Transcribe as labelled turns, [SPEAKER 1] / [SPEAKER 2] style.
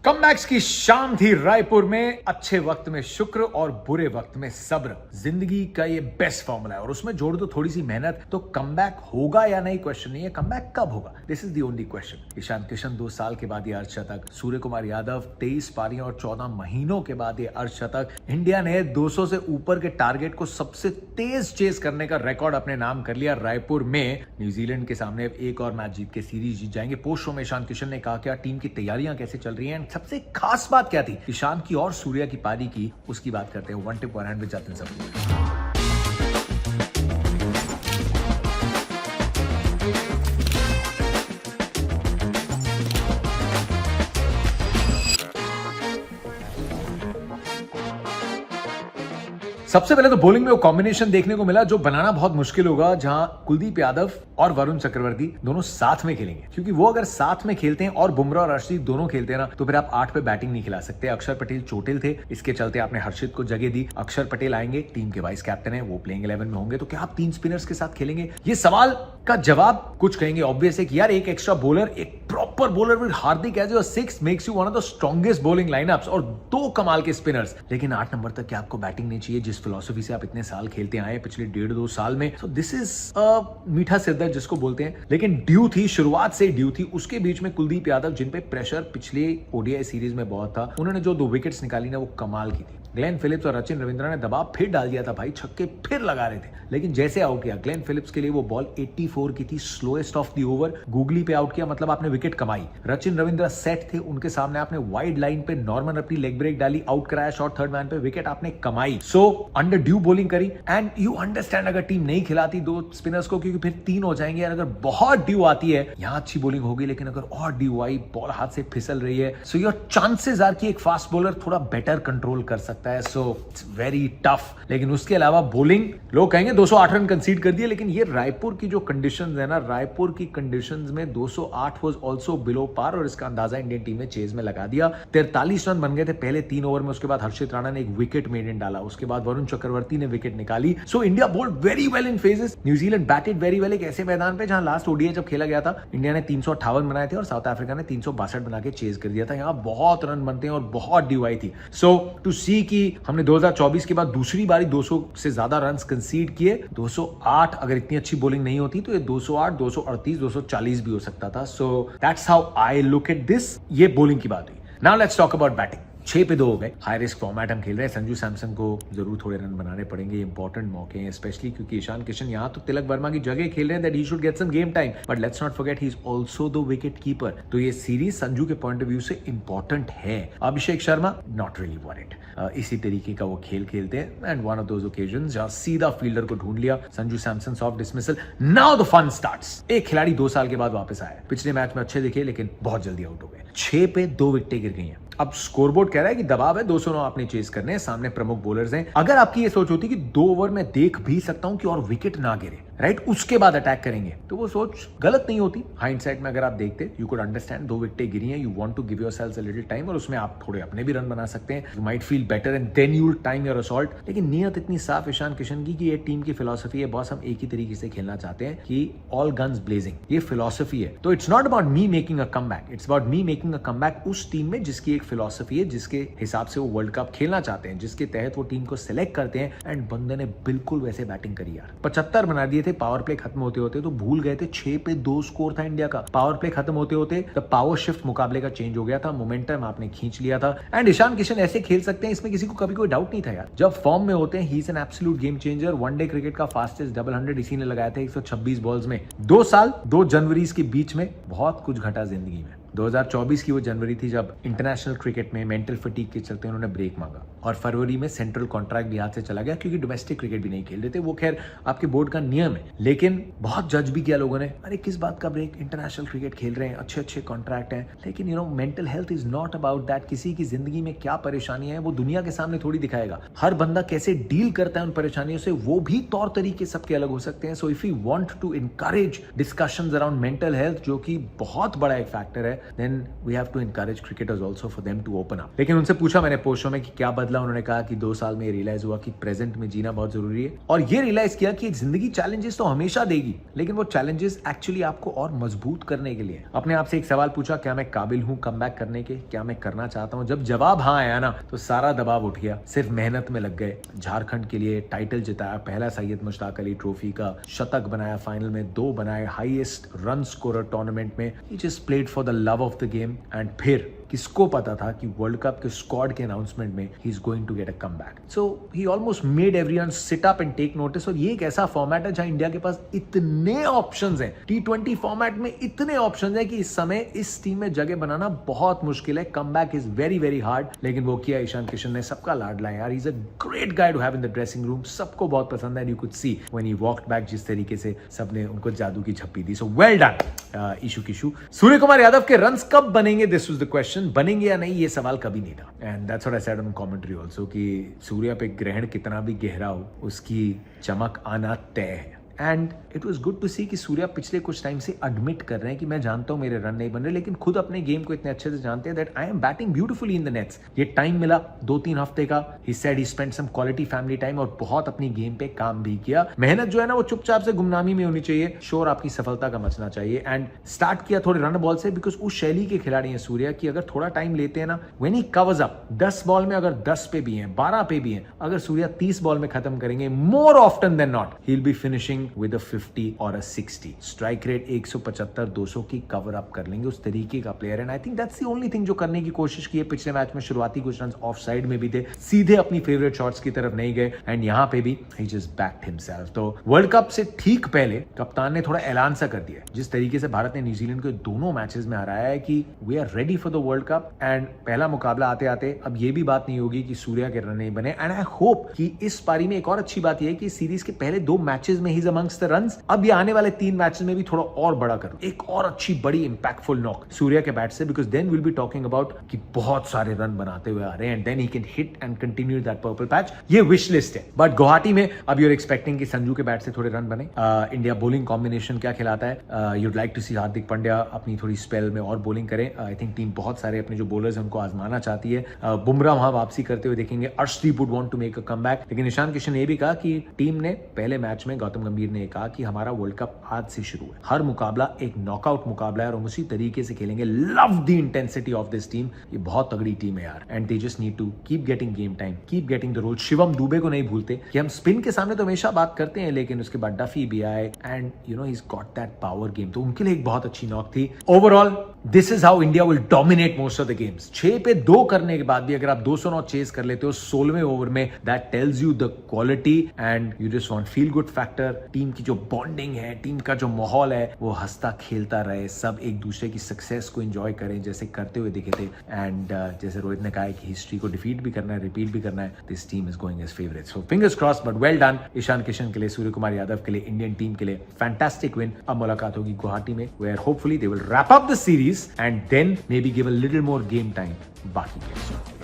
[SPEAKER 1] Comebacks की शाम थी रायपुर में। अच्छे वक्त में शुक्र और बुरे वक्त में सब्र, जिंदगी का ये बेस्ट फॉर्मूला है और उसमें जोड़ दो थोड़ी सी मेहनत तो कमबैक होगा या नहीं क्वेश्चन नहीं है, कमबैक कब होगा this is the only question. Ishan Kishan 2 साल के बाद ये अर्धशतक, सूर्य कुमार यादव 23 पारियों और 14 महीनों के बाद ये अर्धशतक। इंडिया ने 200 से ऊपर के टारगेट को सबसे तेज चेस करने का रिकॉर्ड अपने नाम कर लिया रायपुर में। न्यूजीलैंड के सामने एक और मैच जीत के सीरीज जीत जाएंगे। पोस्ट शो में ईशान किशन ने कहा क्या टीम की तैयारियां कैसे चल रही हैं, सबसे खास बात क्या थी ईशान की और सूर्या की पारी की, उसकी बात करते हैं। One tip one hand with Jatin सब। सबसे पहले तो बॉलिंग में वो कॉम्बिनेशन देखने को मिला जो बनाना बहुत मुश्किल होगा, जहां कुलदीप यादव और वरुण चक्रवर्ती दोनों साथ में खेलेंगे, क्योंकि वो अगर साथ में खेलते हैं और बुमराह और अर्शदीप दोनों खेलते हैं ना, तो फिर आप 8 पे बैटिंग नहीं खिला सकते। अक्षर पटेल चोटिल थे, इसके चलते आपने हर्षित को जगह दी। अक्षर पटेल आएंगे, टीम के वाइस कैप्टन है, वो प्लेइंग 11 में होंगे, तो क्या आप 3 स्पिनर्स के साथ खेलेंगे? ये सवाल का जवाब कुछ कहेंगे ऑब्वियस है कि यार एक एक्स्ट्रा बॉलर, एक proper bowler with Hardik as your 6 makes you one of the strongest bowling lineups और 2 कमाल के स्पिनर्स। लेकिन 8 नंबर तक क्या आपको बैटिंग नहीं चाहिए जिस फिलॉसफी से आप इतने साल खेलते आए पिछले 1.5-2 साल में? सो दिस इज मीठा सिरदर्द जिसको बोलते हैं। लेकिन ड्यू थी, शुरुआत से ड्यू थी। उसके बीच में कुलदीप यादव जिन पे प्रेशर पिछले ओडीआई सीरीज में बहुत था, उन्होंने जो 2 विकेट्स निकाली ना वो कमाल की थी। ग्लेन फिलिप्स और रचिन रविंद्रा ने दबाव फिर डाल दिया था भाई, छक्के फिर लगा रहे थे, लेकिन जैसे आउट किया ग्लेन फिलिप्स के लिए वो बॉल 84 की थी, slowest of the over. Googly पे आउट किया, मतलब आपने विकेट कमाई। रचिन रविंद्रा सेट थे, उनके सामने आपने वाइड लाइन पे नॉर्मन अपनी लेग ब्रेक डाली, आउट कराया शॉट थर्ड मैन पे, विकेट आपने कमाई। सो अंडर ड्यू बॉलिंग करी एंड यू अंडरस्टैंड अगर टीम नहीं खिलाती 2 स्पिनर्स को, क्योंकि फिर 3 हो जाएंगे। अगर बहुत ड्यू आती है, यहां अच्छी बॉलिंग होगी, लेकिन अगर और ड्यू आई, बॉल हाथ से फिसल रही है, सो योर चांसेस आर कि एक फास्ट बॉलर थोड़ा बेटर कंट्रोल कर सकता है। So it's very tough. लेकिन उसके अलावा बॉलिंग, लोग कहेंगे 208 रन कंसीड कर दिए, लेकिन ये रायपुर की जो कंडीशंस है ना, रायपुर की कंडीशंस में 208 वाज आल्सो बिलो पार और इसका अंदाजा इंडियन टीम ने चेज में लगा दिया। 43 रन बन गए थे पहले 3 ओवर में। उसके बाद हर्षित राणा ने एक विकेट मेडन डाला, उसके बाद वरुण चक्रवर्ती ने विकेट निकाली। So India bowled very well in phases, New Zealand batted very well एक ऐसे मैदान पे जहां लास्ट ओडीआई जब खेला गया था, इंडिया ने 358 बनाए थे और साउथ अफ्रीका ने 362 बना के चेज कर दिया था। यहां बहुत रन बनते हैं और बहुत ड्यू आई थी। सो टू सी कि हमने 2024 के बाद दूसरी बारी 200 से ज्यादा रन कंसीड किए। 208 अगर इतनी अच्छी बॉलिंग नहीं होती तो ये 208, 238, 240 भी हो सकता था। So that's how I look at this. ये बॉलिंग की बात हुई। Now let's talk about batting. 6 पे 2 हो गए, हाई रिस्क फॉर्मेट हम खेल रहे हैं। संजू सैमसन को जरूर थोड़े रन बनाने पड़ेंगे, इंपॉर्टेंट मौके हैं, स्पेशली क्योंकि ईशान किशन यहाँ तो तिलक वर्मा की जगह खेल रहे हैं, that he should get some game time, but let's not forget he is also the wicket keeper. तो ये सीरीज संजू के पॉइंट ऑफ व्यू से इंपॉर्टेंट है। Abhishek Sharma not really worried, इसी तरीके का वो खेल खेलते हैं and one of those occasions जहां सीधा फील्डर को ढूंढ लिया। Sanju Samson soft dismissal. Now the fun starts. एक खिलाड़ी 2 साल के बाद वापस आया, पिछले मैच में अच्छे दिखे लेकिन बहुत जल्दी आउट हो गए। 6 पे 2 विकेटें गिर गई हैं। अब स्कोरबोर्ड कह रहा है कि दबाव है, 209 आपने चेज करने हैं, सामने प्रमुख बॉलर्स हैं। अगर आपकी ये सोच होती कि 2 ओवर में देख भी सकता हूं कि और विकेट ना गिरे, राइट, उसके बाद अटैक करेंगे, तो वो सोच गलत नहीं होती। हाइंडसाइट में अगर आप देखते, यू कुड अंडरस्टैंड 2 विकेटें गिरी हैं, you want to give yourselves a little time और उसमें आप थोड़े अपने भी रन बना सकते हैं। You might feel better and then you will time your assault. लेकिन नियत इतनी साफ ईशान किशन की कि ये टीम की फिलॉसफी है, बॉस हम एक ही तरीके से खेलना चाहते हैं कि ऑल गन्स ब्लेजिंग, ये फिलॉसफी है। तो it's not about me making a comeback, it's about me making a comeback उस टीम में जिसकी एक फिलॉसफी है, जिसके हिसाब से वो वर्ल्ड कप खेलना चाहते हैं, जिसके तहत वो टीम को सिलेक्ट करते हैं। एंड बंदे ने बिल्कुल वैसे बैटिंग करी यार। 75 बना दिए थे। पावर प्ले खत्म होते होते तो भूल गए थे 6 पे 2 स्कोर था इंडिया का। पावर प्ले खत्म होते होते द पावर शिफ्ट मुकाबले का चेंज हो गया था, मोमेंटम आपने खींच लिया था। एंड ईशान किशन ऐसे खेल सकते हैं, इसमें किसी को कभी कोई डाउट नहीं था यार। जब फॉर्म में होते हैं, he is an absolute game changer. One day cricket का फास्टेस्ट डबल 100 इसी ने लगाया था 126 बॉल्स में। 2 साल 2 जनवरी के बीच में बहुत कुछ घटा जिंदगी में। 2024 की वो जनवरी थी जब इंटरनेशनल क्रिकेट में मेंटल फटीग के चलते उन्होंने ब्रेक मांगा और फरवरी में सेंट्रल कॉन्ट्रैक्ट भी हाथ से चला गया क्योंकि डोमेस्टिक क्रिकेट भी नहीं खेल रहे थे। वो खैर आपके बोर्ड का नियम है, लेकिन बहुत जज भी किया लोगों ने, अरे किस बात का ब्रेक, इंटरनेशनल क्रिकेट खेल रहे हैं, अच्छे अच्छे कॉन्ट्रैक्ट हैं। लेकिन you know mental health is not about that. किसी की जिंदगी में क्या परेशानी है वो दुनिया के सामने थोड़ी दिखाएगा। हर बंदा कैसे डील करता है उन परेशानियों से, वो भी तौर तरीके सबके अलग हो सकते हैं। So if you want to encourage discussions around mental health, जो कि बहुत बड़ा एक फैक्टर है, then we have to encourage cricketers also for them to open up. लेकिन उनसे पूछा मैंने पोस्ट शो में कि क्या बदला बदला उन्होंने कहा कि 2 साल में ये रियलाइज हुआ कि प्रेजेंट में जीना बहुत जरूरी है और ये रियलाइज किया कि जिंदगी चैलेंजेस तो हमेशा देगी, लेकिन वो चैलेंजेस एक्चुअली आपको और मजबूत करने के लिए। अपने आप से एक सवाल पूछा, क्या मैं काबिल हूं कमबैक करने के, क्या मैं करना चाहता हूं? जब जवाब हाँ आया ना तो सारा दबाव उठ गया, सिर्फ मेहनत में लग गए। झारखंड के लिए टाइटल जिताया, पहला सैयद मुश्ताक अली ट्रॉफी का, शतक बनाया, फाइनल में 2 बनाए, हाईएस्ट रन स्कोरर टूर्नामेंट में। He just played for the love of the game and फिर किसको पता था कि वर्ल्ड कप के स्क्वाड के अनाउंसमेंट में he is going to get a comeback. So he almost made everyone sit up and take notice. और ये एक ऐसा फॉर्मेट है जहां इंडिया के पास इतने ऑप्शंस हैं, T20 फॉर्मेट में इतने ऑप्शंस हैं कि इस समय इस टीम में जगह बनाना बहुत मुश्किल है। Comeback is very very hard, लेकिन वो किया ईशान किशन ने, सबका लाडला है यार। He is a great guy to have in the dressing room, सबको बहुत पसंद है। You could see when he walked back जिस तरीके से सबने उनको जादू की झप्पी दी। So well done Ishu Kishu. Surya Kumar Yadav के रन्स कब बनेंगे, दिस वाज द क्वेश्चन। बनेंगे या नहीं ये सवाल कभी नहीं था, and that's what I said on commentary also कि सूर्या पे ग्रहण कितना भी गहरा हो उसकी चमक आना तय है। And it was good to see कि सूर्या पिछले कुछ टाइम से एडमिट कर रहे हैं कि मैं जानता हूं मेरे रन नहीं बन रहे, लेकिन खुद अपने गेम को इतने अच्छे से जानते हैं that I am batting beautifully in the nets. ये टाइम मिला 2-3 हफ्ते का, he said he spent some quality family time और बहुत अपनी गेम पे काम भी किया। मेहनत जो है ना वो चुपचाप से गुमनामी में होनी चाहिए, शोर आपकी सफलता का मचना चाहिए। एंड स्टार्ट किया थोड़े रन बॉल से, बिकॉज उस शैली के खिलाड़ी हैं सूर्या कि अगर थोड़ा टाइम लेते हैं ना, when he covers up 10 ball में अगर 10 पे भी हैं, 12 पे भी हैं, अगर सूर्या 30 बॉल में खत्म करेंगे, more often than not he will be finishing with a 50 और 60। स्ट्राइक रेट 175-200 की कवर अप कर लेंगे, उस तरीके का player. And I think that's the only thing जो करने की कोशिश की है। पिछले मैच में शुरुआती कुछ रन ऑफ साइड में भी थे, सीधे अपनी फेवरेट शॉट्स की तरफ नहीं गए, एंड यहां पे भी ही जस्ट बैक्ड हिमसेल्फ। तो वर्ल्ड कप से ठीक पहले कप्तान ने थोड़ा ऐलान सा कर दिया, जिस तरीके से भारत ने न्यूजीलैंड को दोनों मैचेस में हराया है कि we are ready for the World Cup. And पहला मुकाबला आते आते अब ये भी बात नहीं होगी कि सूर्या के रन नहीं बने। एंड आई होप कि इस पारी में एक और अच्छी बात यह है कि सीरीज के पहले 2 मैचेस में he is amongst the runs. अब ये आने वाले 3 मैचेस में भी थोड़ा और बड़ा करो, एक और अच्छी बड़ी इंपैक्टफुल नॉक सूर्या के बैट से, because then will be talking about कि बहुत सारे रन बनाते हुए आ रहे हैं, and then he can hit and continue that purple patch. ये विश लिस्ट है, बट गुवाहाटी में अब यूर एक्सपेक्टिंग कि संजू के बैट से थोड़े रन बने। इंडिया बोलिंग कॉम्बिनेशन क्या खिलाता है, यूड लाइक टू सी हार्दिक पांड्या अपनी थोड़ी स्पेल में और बोलिंग करें। आई थिंक टीम बहुत सारे अपने जो बॉलर्स हैं उनको आजमाना चाहती है। बुमराह वहां वापसी करते हुए देखेंगे, Arshdeep would want to make a comeback. लेकिन ईशान किशन ने भी कहा कि टीम ने पहले मैच में, गौतम गंभीर ने कहा कि हमारा वर्ल्ड कप आज से शुरू है, हर मुकाबला एक नॉकआउट मुकाबला है और हम उसी तरीके से खेलेंगे। Love the intensity of this team, ये बहुत तगड़ी टीम है यार, and they just need to keep getting game time, keep getting the role. Shivam Dube को नहीं भूलते कि हम स्पिन के सामने तो हमेशा बात करते हैं, लेकिन उसके बाद डफी भी आए, and you know he got that power game, तो उनके लिए एक बहुत अच्छी नॉक थी। Overall this is how India will dominate most of the games. 6 पे 2 करने के बाद भी अगर आप 209 चेस कर लेते हो 16वें ओवर में, that tells you the quality and you just want feel good factor. Team की जो बॉन्डिंग है, टीम का जो माहौल है, वो हंसता खेलता रहे, सब एक दूसरे की सक्सेस को एंजॉय करें जैसे करते हुए दिखे थे। एंड जैसे रोहित ने कहा है कि हिस्ट्री को डिफीट भी करना है, रिपीट भी करना है, this team is going as favourite. So fingers cross, but well done Ishan Kishan के लिए, सूर्य कुमार यादव के लिए, इंडियन टीम के लिए फैंटास्टिक विन। अब मुलाकात होगी गुवाहाटी में, where hopefully they will wrap up the series and then maybe give a little more game time बाकी